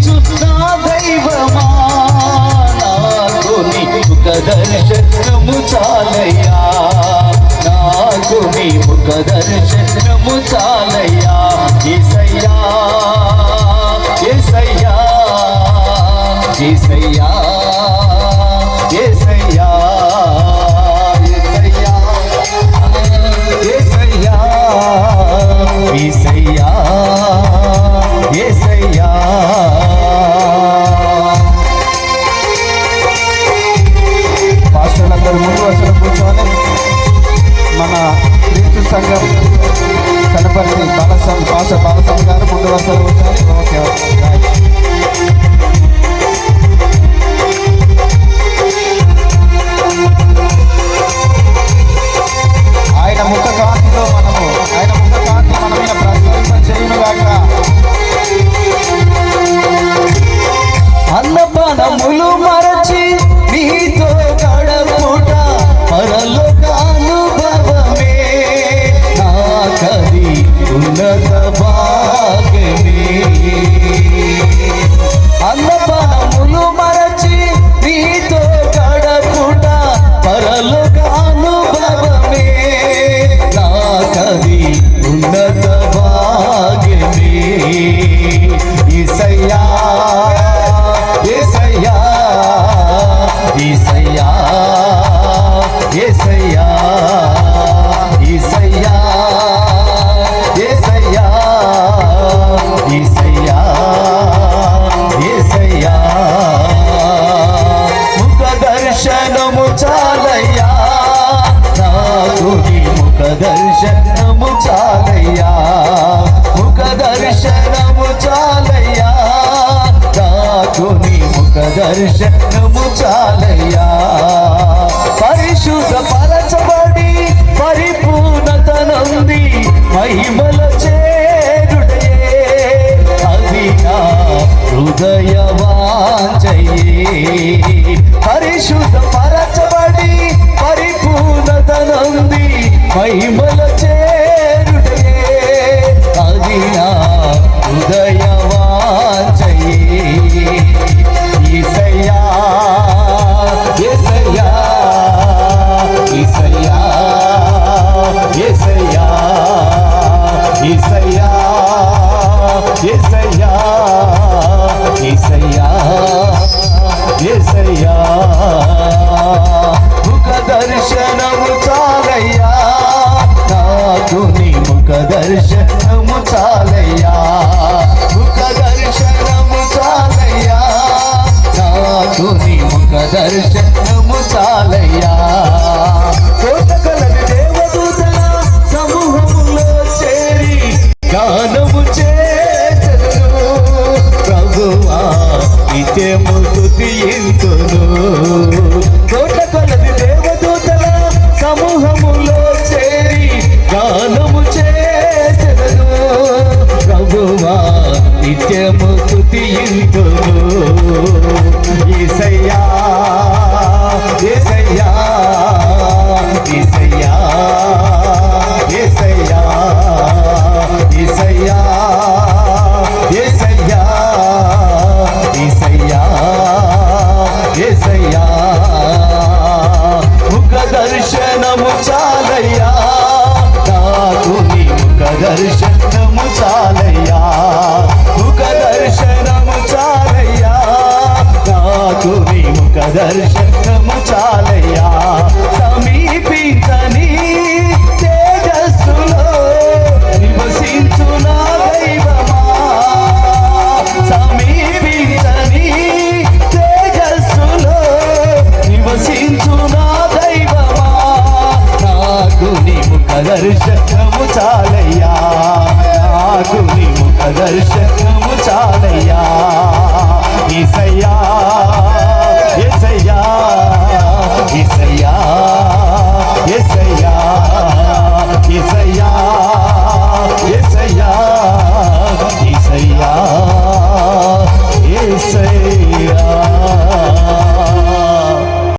ఆరాధించు నా దైవమా, నాకు నీ ముఖ దర్శనము చాలయ్యా, నాకు నీ ముఖ దర్శనము చాలయ్యా. యేసయ్యా యేసయ్యా యేసయ్యా యేసయ్యా యేసయ్యా యేసయ్యా యేసయ్యా. పాస్టర్లందరూ ముందు వరుసలో కూర్చోవాలి. మన క్రీస్తు సంఘం కనపర్తి పాస్టర్ బాలసం గారు ముందు వరుసలో కూర్చోవాలి. ఓకే ఆయన ముఖ కాంతిలో మనము మన మీద ప్రసరింప చేయునుగాక. అన్నపానములు మరచి నీతో గడపుట పరలోక అనుభవమే, నాకది ఉన్నత భాగ్యమే. అన్నపానములు మరచి నీతో గడపుట పరలోక అనుభవమే, నాకది ఉన్నత భాగ్యమే. యేసయ్యా యేసయ్యా యేసయ్యా యేసయ్యా యేసయ్యా యేసయ్యా యేసయ్యా యేసయ్యా. ముఖ దర్శనము చాలయ్యా, నాకు నీ ముఖ దర్శనము చాలయ్యా, ముఖ దర్శనము చాలయ్యా, నాకు నీ ముఖ దర్శనము చాలయ్యా. పరిశుద్ధ పరచబడి పరిపూర్ణత నంది మహిమల చేరుటయే, అది నా హృదయ వాంఛయే. పరిశుద్ధ పరచబడి పరిపూర్ణత నంది మహిమల చేరుటయే, అది నా హృదయ వాంఛయే. యేసయ్యా యేసయ్యా యేసయ్యా యేసయ్యా యేసయ్యా యేసయ్యా యేసయ్యా యేసయ్యా. ముఖ దర్శనము చాలయ్యా, నాకు నీ ముఖ దర్శనము చాలయ్యా, ముఖ దర్శనము చాలయ్యా, నాకు నీ ముఖ దర్శనము చాలయ్యా. కోటకలని దేవదూతల సమూహములో చేరి గానము చేసెదను, ప్రభువా నిత్యము స్తుతింతును. కోటకలని దేవదూతల సమూహములో చేరి గానము చేసెదను, ప్రభువా నిత్యము స్తుతింతును. యేసయ్యా యేసయ్యా యేసయ్యా యేసయ్యా యేసయ్యా యేసయ్యా యేసయ్యా యేసయ్యా. ముఖ దర్శనము చాలయ్యా, నాకు నీ ముఖ దర్శనము చాలయ్యా, ముఖ దర్శనము చాలయ్యా, నాకు నీ ముఖ దర్శనము చాలయ్యా. సమీపించని తేజస్సులో నివసించు నా దైవమా, సమీపించని తేజస్సులో నివసించు నా దైవమా, నాకు నీ ముఖ దర్శనము చాలయ్యా, నాకు నీ ముఖ దర్శనము చాలయ్యా. యేసయ్యా యేసయ్యా యేసయ్యా